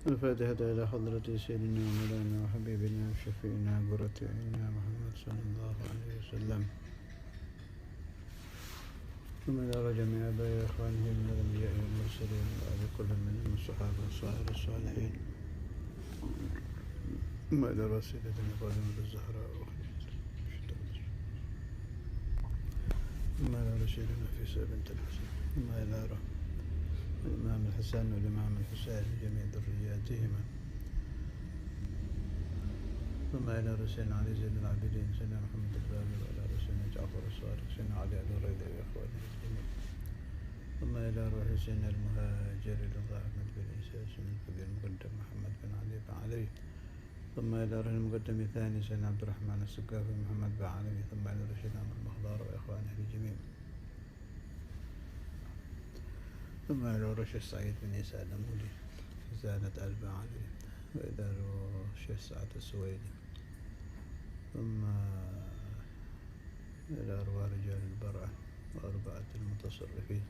الفاتحة إلى حضرة سيدنا ومولانا وحبيبنا وشفيعنا قرة عيننا محمد صلى الله عليه وسلم، ثم إلى جميع آبائه وإخوانه من الأنبياء والمرسلين وآل كل منهم الصحابة وصائر الصالحين، ثم إلى رسيلتنا فاطمة الزهراء ثم إلى رسيلنا عيسى بنت الحسن، ثم إلى الإمام الحسن والإمام الحسين جميع ذرياتهما، ثم إلى رسولنا علي زين العابدين سيدنا محمد الباقر، وإلى رسولنا جعفر الصادق سيدنا علي الرضا وإخوانه الجميع، ثم إلى روح سيدنا المهاجر رضا أحمد بن عيسى سيدنا الكبير المقدم محمد بن علي بن علوي، ثم إلى روح المقدم الثاني سيدنا عبد الرحمن السقافي محمد بن علوي، ثم إلى رسولنا عمرو المخضار وإخوانه الجميع، ثم إلى روح السعيد بن عيسى النمودي زادت ألب علي، وإلى روح سعد السويدي، ثم إلى أرواح رجال البرعة وأربعة المتصرفين،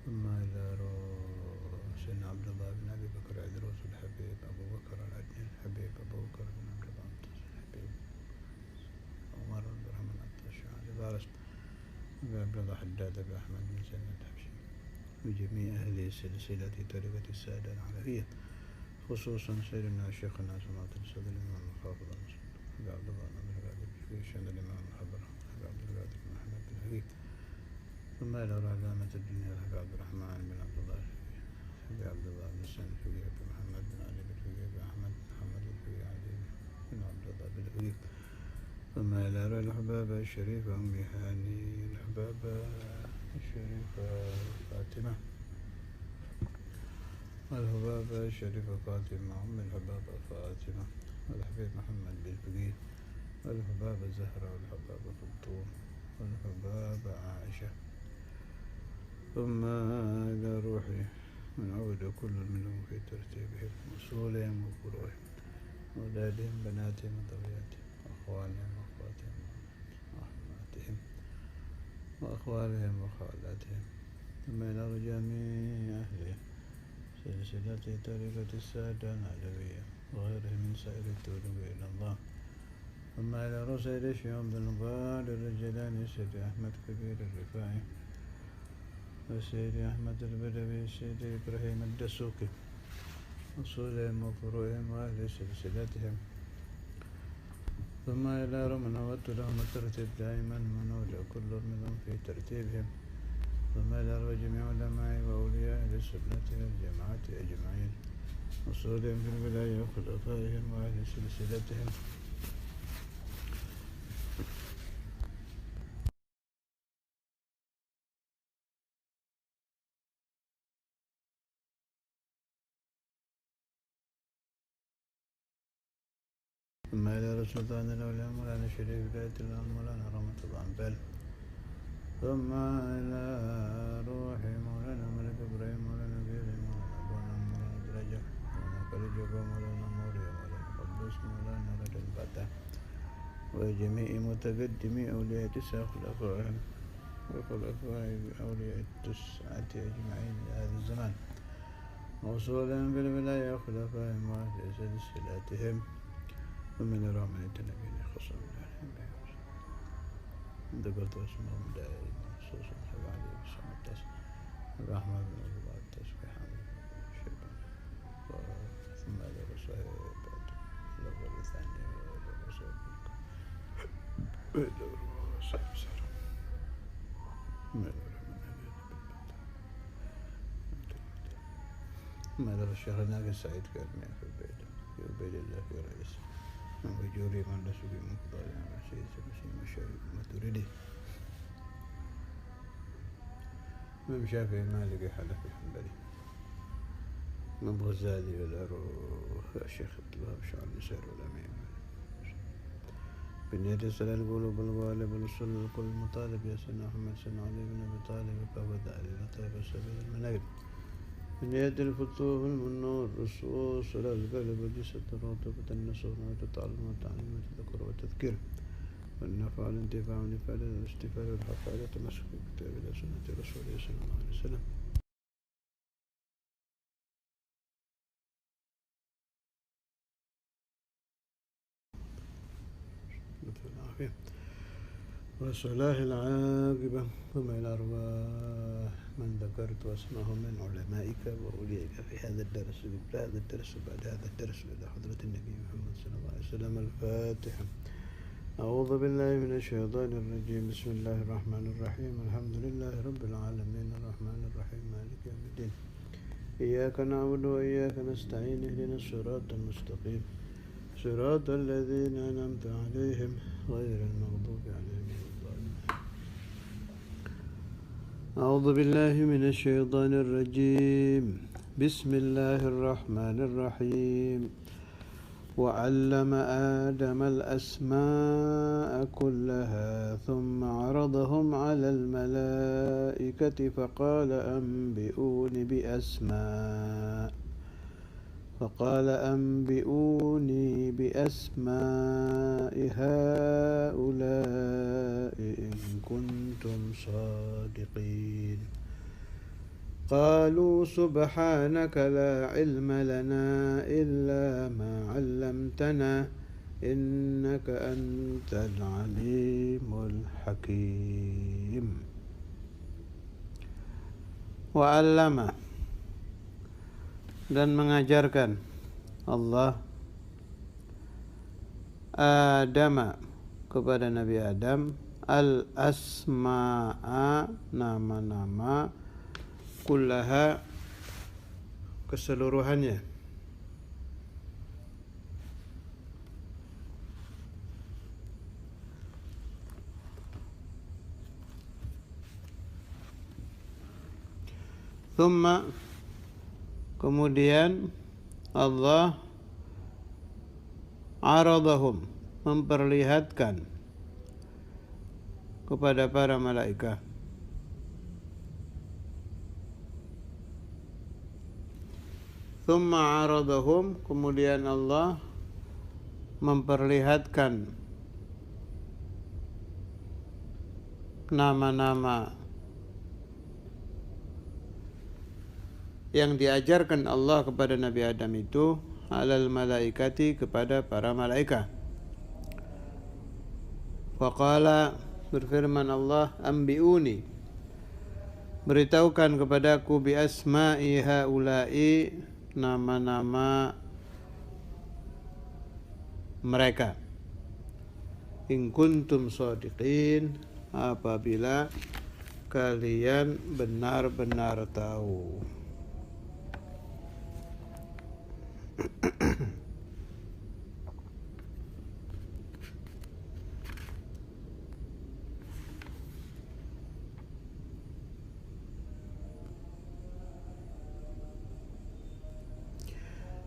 ثم إلى روح سيدنا عبد الله بن أبي بكر عدروس الحبيب أبو بكر العدني الحبيب أبو بكر بن عبد الله الحبيب عمر بن الرحمن الشاعري فارس عبد الله حداد بن أحمد بن سيدنا الحبشي، وجميع أهل سلسلة طريقة السادة العلوية، خصوصا سيدنا شيخنا سماحة السيد الإمام الحافظ أبي عبد الله بن القادر في شأن الإمام الحبر أبي عبد القادر بن أحمد بن حبيب، ثم إلى علامة الدنيا أبي عبد الرحمن بن عبد الله أبي عبد الله بن سن حبيب بن محمد بن علي بن حبيب بن أحمد محمد بن حبيب علي بن عبد الله بن حبيب، ثم إلى الحبابة الشريفة أم هاني الحبابة الشريفة فاطمة الحبابة الشريفة فاطمة أم الحبابة فاطمة والحبيب محمد بالفقيه والحبابة زهرة والحبابة كلثوم والحبابة عائشة، ثم إلى روحي ونعود كل منهم في ترتيبهم وصولهم وفروعهم وأولادهم بناتهم وذرياتهم وأخوانهم وأخواتهم وأحماتهم وأخوالهم وخالاتهم، ثم إلى جميع أهل سلسلة طريقة السادة العلوية وغيرهم من سائر الطرق إلى الله، ثم إلى رسائل الشيوخ بن القادر الجيلاني سيدي أحمد كبير الرفاعي وسيدي أحمد البدوي سيدي إبراهيم الدسوقي أصولهم وفروعهم وأهل سلسلتهم، ثم إلى من نودت لهم الترتيب دائما ونود كل منهم في ترتيبهم، ثم إلى جميع علماء وأولياء أهل السنة والجماعة أجمعين أصولهم في الولاية وخلفائهم وأهل سلسلتهم، ثم إلى سلطان الأولياء مولانا شريف ولاية الله مولانا رحمة الله بل، ثم إلى روح مولانا ملك إبراهيم مولانا بيري مولانا مولانا درجة مولانا فريجة مولانا موريا مولانا قدوس مولانا رجل الفتح وجميع متقدمي أولياء تسعة خلفائهم وخلفاء أولياء التسعة أجمعين هذا الزمان وصولهم بالولاية وخلفائهم وأهل سلسلتهم، ثم إلى رحمة النبي خصوصا ذكرت اسمهم دائما خصوصا حب علي بسم التسع الرحمة بن الله التسبيح شيبان، ثم إلى رسائل الأول الثاني وإلى رسائل وإلى رسائل سر ثم إلى الشيخ الناقص سعيد كارمي في البيت في عبيد الله في رئيس من بجوري من لسوي من فضال عن سيد سبسيم الشريف المتردي من شافعي مالك حنفي حنبلي من غزالي والأروح الشيخ عبد الوهاب شعر النسير والأمين بنية السلال القلوب الغالب والسل كل مطالب يا سيدنا محمد سيدنا علي بن أبي طالب وكفى دائرة لطيف السبيل المناقب بنية الفتوح والنور الرصوص على القلب والجسد الرطبة النصر والتعلم والتعليم والتذكر والتذكير والنفع والانتفاع والإفادة والاستفادة والحفاظة والتمسك بكتاب الله سنة رسوله صلى الله عليه وسلم. وصلاح العاقبة ثم إلى أرواح من ذكرت اسمهم من علمائك وأوليائك في هذا الدرس بعد هذا الدرس إلى حضرة النبي محمد صلى الله عليه وسلم. الفاتحة. أعوذ بالله من الشيطان الرجيم. بسم الله الرحمن الرحيم. الحمد لله رب العالمين الرحمن الرحيم مالك يوم الدين. إياك نعبد وإياك نستعين. اهدنا الصراط المستقيم صراط الذين أنعمت عليهم غير المغضوب عليهم ولا الضالين. أعوذ بالله من الشيطان الرجيم. بسم الله الرحمن الرحيم. وعلم آدم الأسماء كلها ثم عرضهم على الملائكة فقال أنبئوني بأسماء هؤلاء إن كنتم صادقين. قالوا سبحانك لا علم لنا إلا ما علمتنا إنك أنت العليم الحكيم. وعلم dan mengajarkan Allah Adam kepada Nabi Adam al-asma'a nama-nama kullaha keseluruhannya. Thumma kemudian Allah aradahum memperlihatkan kepada para malaikat. Thumma aradahum kemudian Allah memperlihatkan nama-nama yang diajarkan Allah kepada Nabi Adam itu alal malaikati kepada para malaikat. Faqala berfirman Allah anbi'uni beritahukan kepadaku bi asma'i haula'i nama-nama mereka in kuntum shadiqin apabila kalian benar-benar tahu.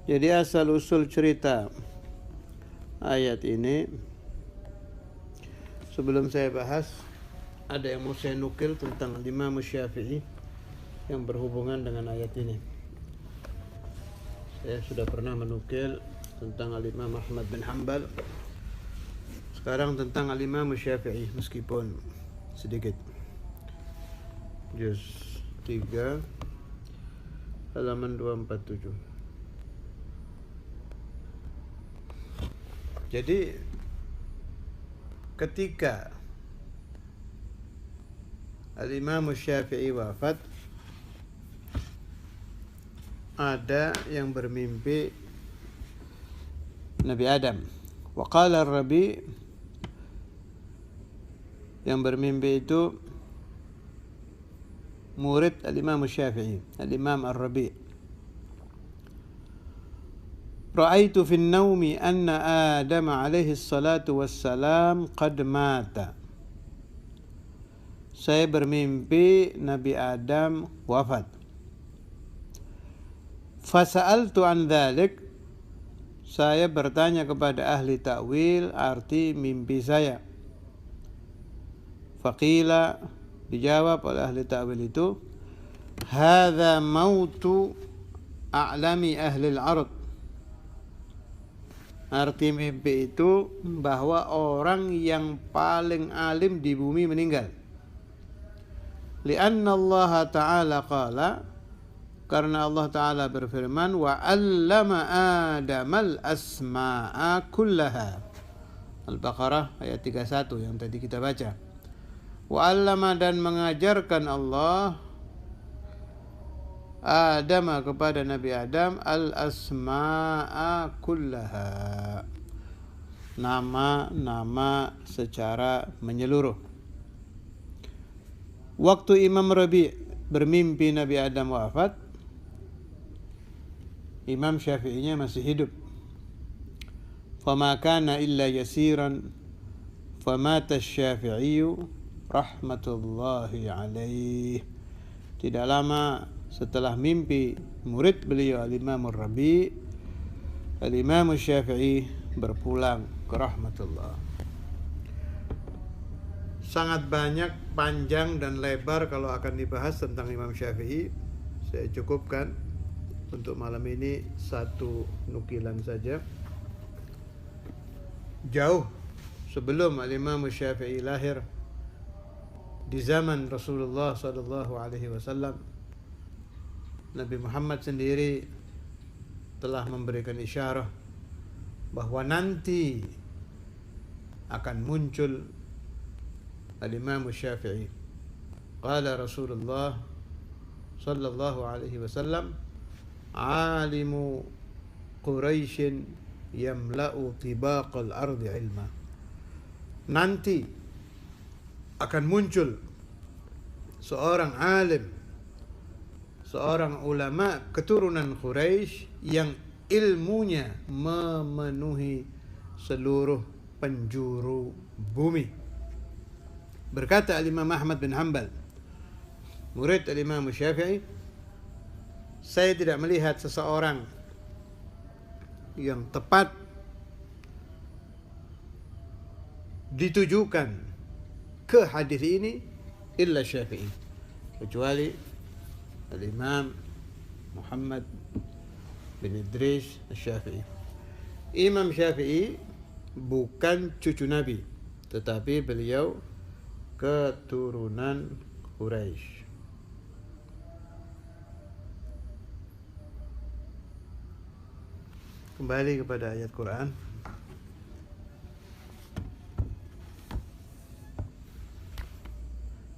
Jadi asal usul cerita ayat ini, sebelum saya bahas, ada yang mau saya nukil tentang Imam Syafi'i yang berhubungan dengan ayat ini. Saya sudah pernah menukil tentang Al-Imam Ahmad bin Hanbal. Sekarang tentang Al-Imam Syafi'i, meskipun sedikit. Juz 3 halaman 247. Jadi ketika Al-Imam Syafi'i wafat, ada yang bermimpi Nabi Adam. Wa qala Ar-Rabi, yang bermimpi itu murid Al-Imam Syafi'i, Al-Imam Ar-Rabi. Ra'aitu fi an-nawmi anna Adam alaihi salatu wassalam qad mata. Saya bermimpi Nabi Adam wafat. Fasa'altu an dhalik, saya bertanya kepada ahli ta'wil arti mimpi saya. Faqila, dijawab oleh ahli ta'wil itu, hadza mautu a'lami ahli al-ard. Arti mimpi itu bahwa orang yang paling alim di bumi meninggal. Lianna Allah Ta'ala qala, karena Allah Ta'ala berfirman, wa 'allama Adamal asma'a kullaha. Al-Baqarah ayat 31 yang tadi kita baca. Wa 'allama dan mengajarkan Allah Adam kepada Nabi Adam al-asma'a kullaha, nama-nama secara menyeluruh. Waktu Imam Rabi' bermimpi Nabi Adam wafat, Imam Syafi'inya masih hidup. Fama kana illa yasiran famata Syafi'iyu rahmatullahi alaih. Tidak lama setelah mimpi murid beliau Al-Imam Rabi', Al-Imam Syafi'i berpulang ke rahmatullah. Sangat banyak, panjang dan lebar kalau akan dibahas tentang Imam Syafi'i. Saya cukupkan untuk malam ini satu nukilan saja. Jauh sebelum Al-Imam Syafi'i lahir, di zaman Rasulullah SAW, Nabi Muhammad sendiri telah memberikan isyarat bahwa nanti akan muncul Al-Imam Syafi'i. Qala Rasulullah sallallahu alaihi wasallam, alimu Quraisyin yamla'u tibaqal ardi ilma. Nanti akan muncul seorang alim, seorang ulama keturunan Quraisy yang ilmunya memenuhi seluruh penjuru bumi. Berkata Al-Imam Ahmad bin Hanbal, murid Al-Imam Syafi'i, saya tidak melihat seseorang yang tepat ditujukan ke hadis ini illa Syafi'i, kecuali Al-Imam Muhammad bin Idris Syafi'i. Imam Syafi'i bukan cucu Nabi, tetapi beliau keturunan Quraisy. Kembali kepada ayat Quran.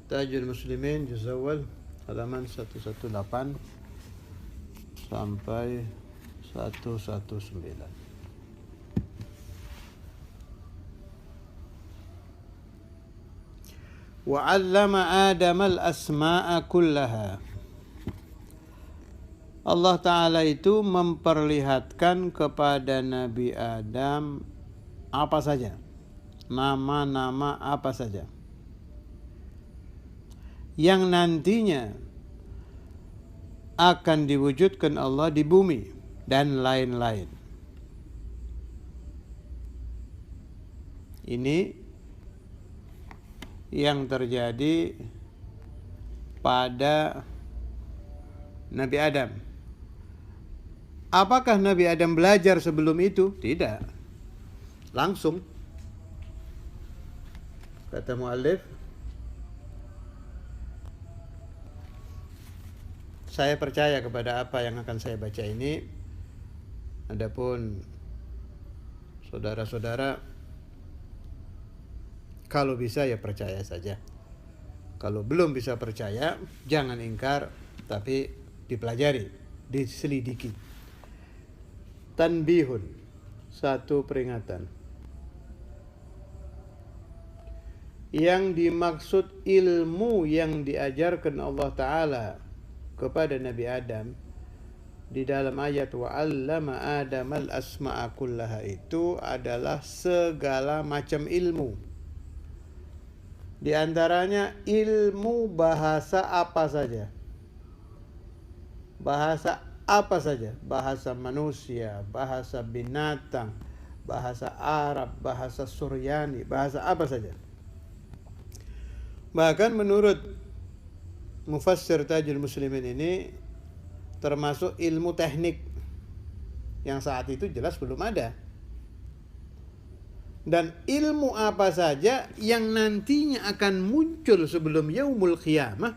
Tajul Muslimin juz awal halaman 118 sampai 119. Wa 'allama Adam al-asma'a kullaha. Allah Ta'ala itu memperlihatkan kepada Nabi Adam apa saja, nama-nama apa saja yang nantinya akan diwujudkan Allah di bumi dan lain-lain. Ini yang terjadi pada Nabi Adam. Apakah Nabi Adam belajar sebelum itu? Tidak. Langsung. Kata muallif, saya percaya kepada apa yang akan saya baca ini. Adapun saudara-saudara, kalau bisa ya percaya saja. Kalau belum bisa percaya, jangan ingkar, tapi dipelajari, diselidiki. Tanbihun, satu peringatan. Yang dimaksud ilmu yang diajarkan Allah Ta'ala kepada Nabi Adam di dalam ayat wa 'allama Adamal asma'a kullaha itu adalah segala macam ilmu. Di antaranya ilmu bahasa apa saja. Bahasa apa saja, bahasa manusia, bahasa binatang, bahasa Arab, bahasa Suryani, bahasa apa saja. Bahkan menurut mufassir Tajul Muslimin ini termasuk ilmu teknik yang saat itu jelas belum ada. Dan ilmu apa saja yang nantinya akan muncul sebelum yaumul qiyamah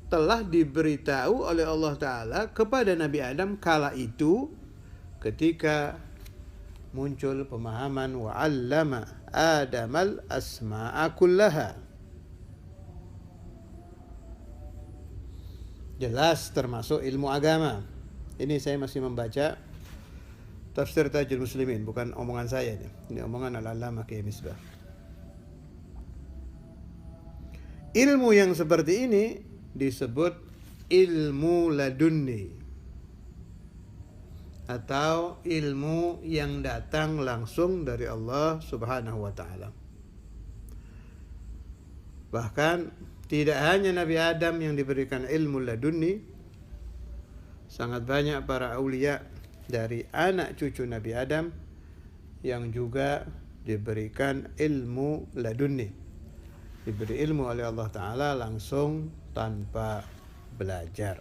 telah diberitahu oleh Allah Ta'ala kepada Nabi Adam kala itu ketika muncul pemahaman wa 'allama Adamal asma'a kullaha. jelas termasuk ilmu agama. Ini saya masih membaca Tafsir Tajul Muslimin, bukan omongan saya nih. Ini omongan Al-Allamah Kiai Misbah. Ilmu yang seperti ini disebut ilmu ladunni, atau ilmu yang datang langsung dari Allah Subhanahu wa taala. Bahkan tidak hanya Nabi Adam yang diberikan ilmu ladunni, sangat banyak para aulia dari anak cucu Nabi Adam yang juga diberikan ilmu ladunni, diberi ilmu oleh Allah Ta'ala langsung tanpa belajar.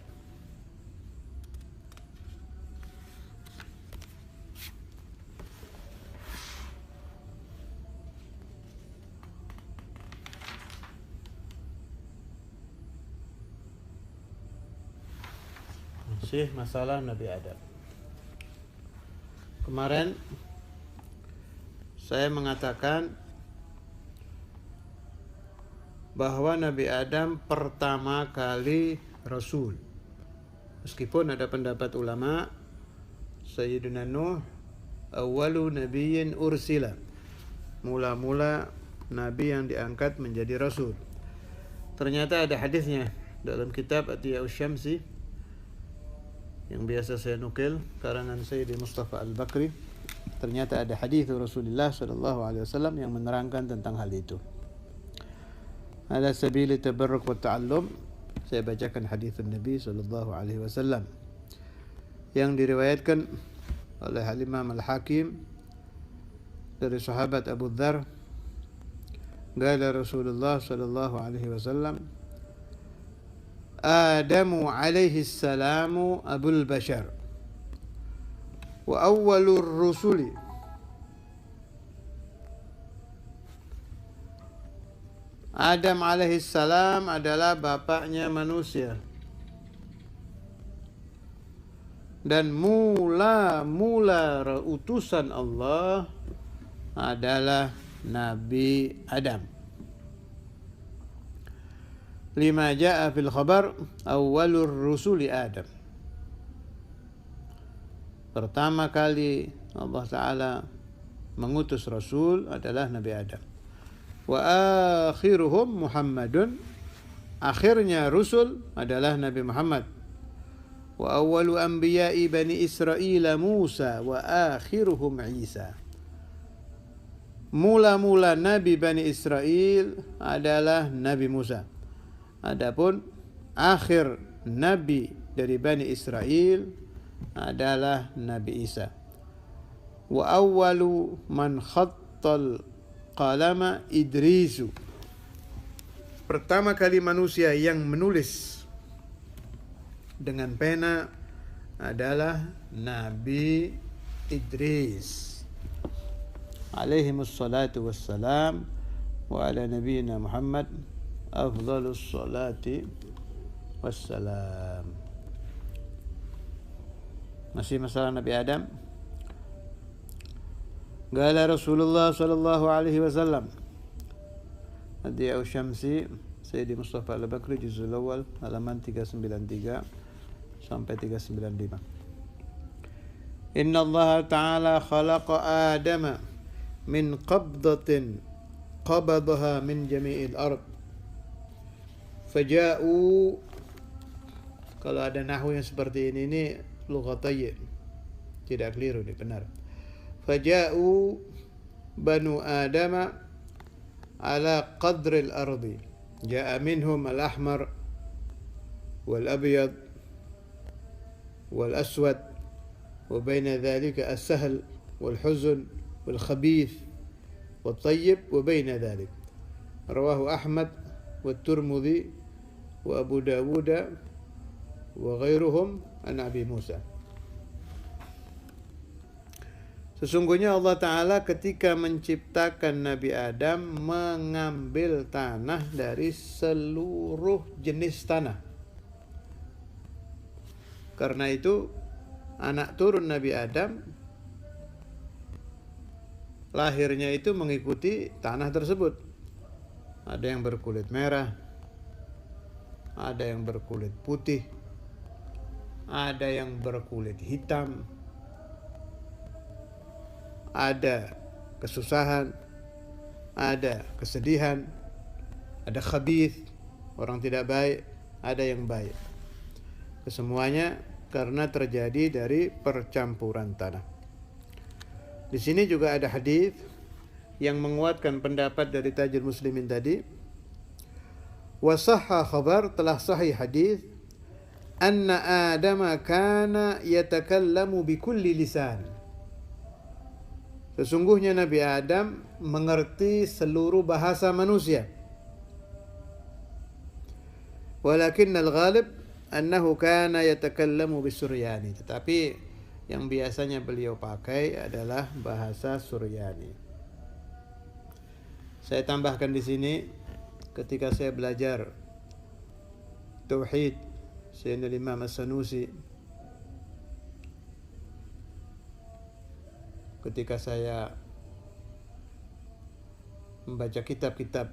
Masih masalah Nabi Adam. Kemarin saya mengatakan bahwa Nabi Adam pertama kali Rasul. Meskipun ada pendapat ulama, Sayyidina Nuh awwalu nabiyyin ursila, mula-mula Nabi yang diangkat menjadi Rasul. Ternyata ada hadisnya dalam kitab Atiya'us Syamsi yang biasa saya nukil, karangan Sayyidi Mustafa Al-Bakri. Ternyata ada hadis Rasulullah SAW yang menerangkan tentang hal itu. Ala sabili tabarruk wa ta'allum, saya bacakan hadis Nabi SAW yang diriwayatkan oleh Al-Imam Al-Hakim dari sahabat Abu Dzar. Qala Rasulullah SAW, Adamu alaihi salamu abul bashar wa awwalur rusuli. Adam alaihi salam adalah bapaknya manusia, dan mula-mula utusan Allah adalah Nabi Adam. Lima ja'a fil khabar awwalur rusuli Adam. Pertama kali Allah Ta'ala mengutus Rasul adalah Nabi Adam. Wa akhiruhum Muhammadun, akhirnya Rasul adalah Nabi Muhammad. Wa awwalu anbiya'i Bani Israel Musa wa akhiruhum Isa. Mula-mula Nabi Bani Israel adalah Nabi Musa. Adapun akhir Nabi dari Bani Israel adalah Nabi Isa. Wa awwalu man khattal qalama Idrisu. Pertama kali manusia yang menulis dengan pena adalah Nabi Idris. Alaihimus salatu wassalam wa ala nabiyyina Muhammad afdhalus salati wassalam. Masih masalah Nabi Adam. Qala Rasulullah sallallahu alaihi wasallam, Atiya'us Syamsi, Sayyidi Mustafa Al-Bakri, juzul awal, halaman 393 sampai 395. Inna Allah Ta'ala khalaqa Adama min qabdatin qabadaha min jami'il ard. Faja'u, kalau ada nahwu yang seperti ini lughatayy, tidak keliru, ini benar. Faja'u banu Adama ala qadril ardi, ja'a minhum al-ahmar wal-abyad wal-aswad wa baina dhalika as-sahl wal-huzn wal-khabith wal-tayyib wa baina dhalik. Rawahu Ahmad wa-Tirmidzi wa Abu Dawud wa ghairuhum an Abi Musa. Sesungguhnya Allah Ta'ala ketika menciptakan Nabi Adam mengambil tanah dari seluruh jenis tanah. Karena itu anak turun Nabi Adam lahirnya itu mengikuti tanah tersebut. Ada yang berkulit merah, ada yang berkulit putih, ada yang berkulit hitam, ada kesusahan, ada kesedihan, ada khabith, orang tidak baik, ada yang baik. Kesemuanya karena terjadi dari percampuran tanah. Di sini juga ada hadis yang menguatkan pendapat dari Tajul Muslimin tadi. Wa sahha khabar, telah sahih hadis, anna Adama kana yatakallamu bikulli lisan. Sesungguhnya Nabi Adam mengerti seluruh bahasa manusia. Walakin al-ghalib annahu kana yatakallamu bisuryani. Tetapi yang biasanya beliau pakai adalah bahasa Suryani. Saya tambahkan di sini, ketika saya belajar tauhid Sayyidina Imam As-Sanusi, ketika saya membaca kitab-kitab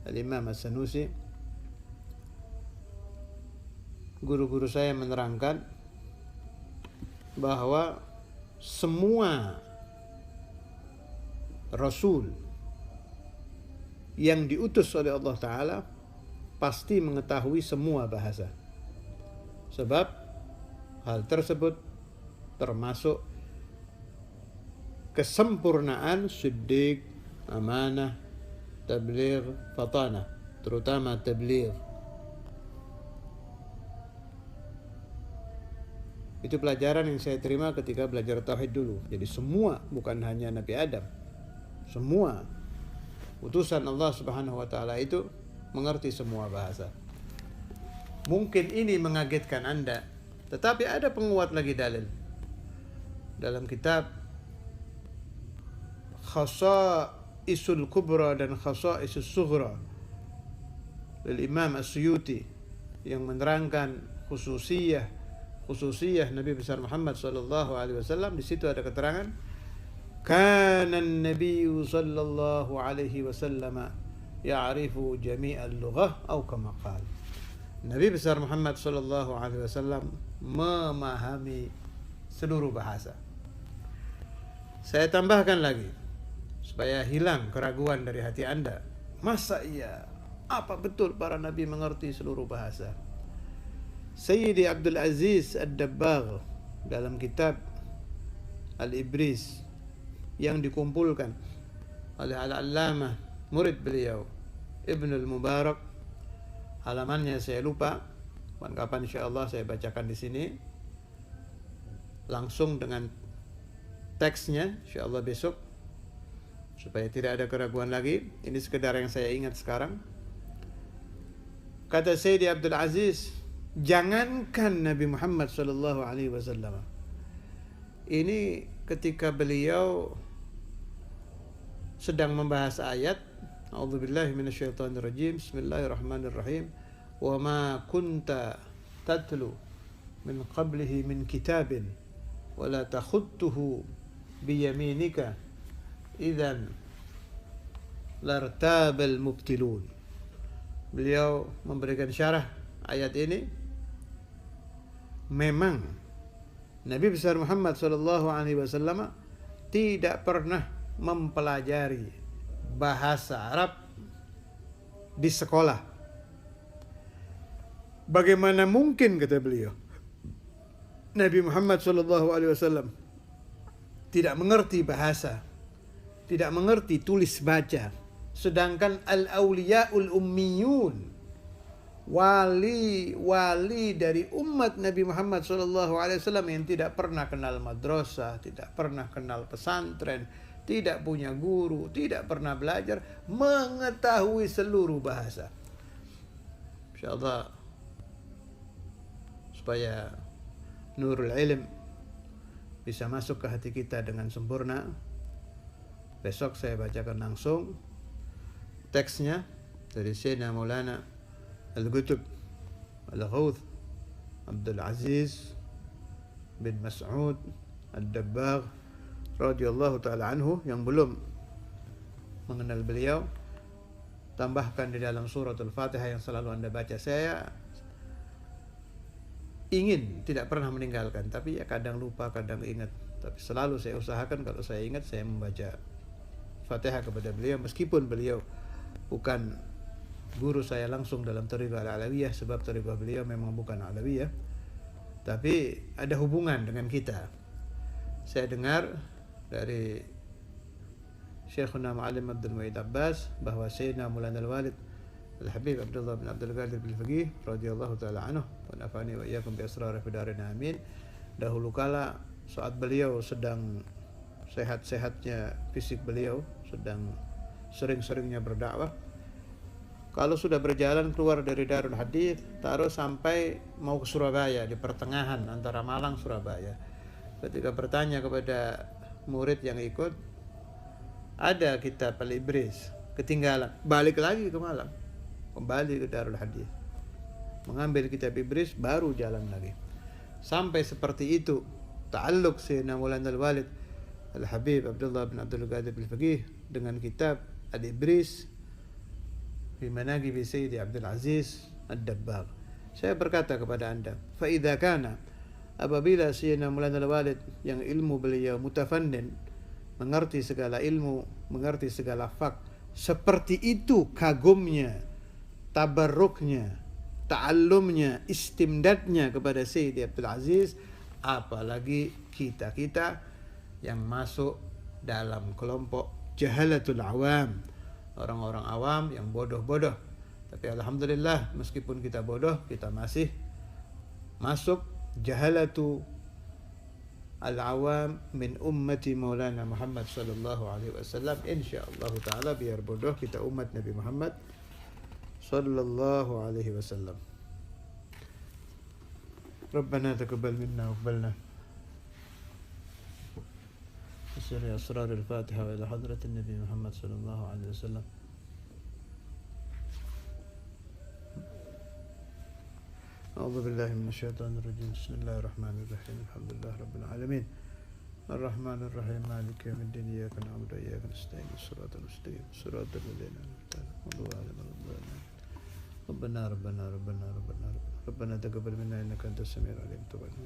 Al-Imam As-Sanusi, guru-guru saya menerangkan bahwa semua Rasul yang diutus oleh Allah Ta'ala pasti mengetahui semua bahasa. Sebab hal tersebut termasuk kesempurnaan siddiq, amanah, tabligh, fatanah, terutama tabligh. Itu pelajaran yang saya terima ketika belajar tauhid dulu. Jadi semua, bukan hanya Nabi Adam, semua utusan Allah Subhanahu wa taala itu mengerti semua bahasa. Mungkin ini mengagetkan Anda, tetapi ada penguat lagi dalil. Dalam kitab Khasa'isul Kubra dan Khasa'isul Sughra dari Imam As-Suyuti yang menerangkan khususiyah Nabi besar Muhammad sallallahu alaihi wasallam, di situ ada keterangan kana an-nabiy sallallahu alaihi wasallam ya'rifu jami'al lughah atau kama qala. Nabi besar Muhammad sallallahu alaihi wasallam memahami seluruh bahasa. Saya tambahkan lagi supaya hilang keraguan dari hati Anda. Masa iya? Apa betul para nabi mengerti seluruh bahasa? Sayyidi Abdul Aziz Ad-Dabbagh dalam kitab Al-Ibris yang dikumpulkan oleh Al-Allamah murid beliau Ibn Al-Mubarak, halamannya saya lupa, kapan insyaallah saya bacakan di sini langsung dengan teksnya insyaallah besok, supaya tidak ada keraguan lagi. Ini sekedar yang saya ingat sekarang. Kata Sayyidi Abdul Aziz, jangankan Nabi Muhammad sallallahu alaihi wasallam, ini ketika beliau sedang membahas ayat A'udzubillahi minasyaitonirrajim, Bismillahirrahmanirrahim, wa ma kunta tatlu min qablihi min kitabin wa la takhutuhu biyaminika idzan lartabal mubtilun. Beliau memberikan syarah ayat ini. Memang Nabi besar Muhammad sallallahu alaihi wasallam tidak pernah mempelajari bahasa Arab di sekolah. Bagaimana mungkin, kata beliau, Nabi Muhammad sallallahu alaihi wasallam tidak mengerti bahasa, tidak mengerti tulis baca, sedangkan al-awliyaul ummiyun, wali dari umat Nabi Muhammad SAW yang tidak pernah kenal madrasah, tidak pernah kenal pesantren, tidak punya guru, tidak pernah belajar, mengetahui seluruh bahasa. InsyaAllah, supaya nurul ilm bisa masuk ke hati kita dengan sempurna, besok saya bacakan langsung teksnya dari Sayyidina Maulana Al-Qutb Al-Ghawth Abdul Aziz bin Mas'ud Ad-Dabbagh radhiyallahu ta'ala anhu. Yang belum mengenal beliau, tambahkan di dalam suratul Fatihah yang selalu Anda baca. Saya ingin, tidak pernah meninggalkan, tapi ya kadang lupa, kadang ingat. Tapi selalu saya usahakan kalau saya ingat saya membaca Fatihah kepada beliau, meskipun beliau bukan guru saya langsung dalam Thariqah Al-Alawiyah, sebab Thariqah beliau memang bukan Alawiyah, tapi ada hubungan dengan kita. Saya dengar dari Syekhuna Ma'alim Abdul Mu'id Abbas bahwa Sayyidina Maulana Al-Walid Al-Habib Abdullah bin Abdul Qadir Bil-Faqih radhiyallahu ta'ala anhu wa nafa'ani wa iyyakum bi asrari fi darina amin, dahulu kala saat beliau sedang sehat-sehatnya fisik beliau, sedang sering-seringnya berdakwah, kalau sudah berjalan keluar dari Darul Hadits, taruh sampai mau ke Surabaya, di pertengahan antara Malang Surabaya, ketika bertanya kepada murid yang ikut, ada kitab Al-Ibris, ketinggalan, balik lagi ke Malang, kembali ke Darul Hadits, mengambil kitab Ibris, baru jalan lagi. Sampai seperti itu ta'alluq Sayyidina Maulana Al-Walid Al-Habib Abdullah bin Abdul Qadir Bil-Faqih dengan kitab Al-Ibris fi Manaqib Sayyidi Abdul Aziz Ad-Dabbagh. Saya berkata kepada Anda, fa idza kana, apabila Sayyidina Maulana Al-Walid yang ilmu beliau mutafannin, mengerti segala ilmu, mengerti segala fak, seperti itu kagumnya, tabarruknya, ta'allumnya, istimdadnya kepada Sayyidi Abdul Aziz, apalagi kita-kita yang masuk dalam kelompok jahalatul awam, orang-orang awam yang bodoh-bodoh. Tapi alhamdulillah, meskipun kita bodoh, kita masih masuk jahalatu al-awam min ummati Maulana Muhammad sallallahu alaihi wasallam, insyaallah taala. Biar bodoh, kita umat Nabi Muhammad sallallahu alaihi wasallam. Rabbana taqabbal minna wa qbalna بسر أسرار الفاتحة وإلى حضرة النبي محمد صلى الله عليه وسلم. أعوذ بالله من الشيطان الرجيم. بسم الله الرحمن الرحيم. الحمد لله رب العالمين الرحمن الرحيم مالك يوم الدين إياك نعبد وإياك نستعين الصراط المستقيم صراط الذين أنعمت عليهم غير المغضوب عليهم. ربنا ربنا ربنا ربنا ربنا تقبل منا إنك أنت السميع العليم. تب علينا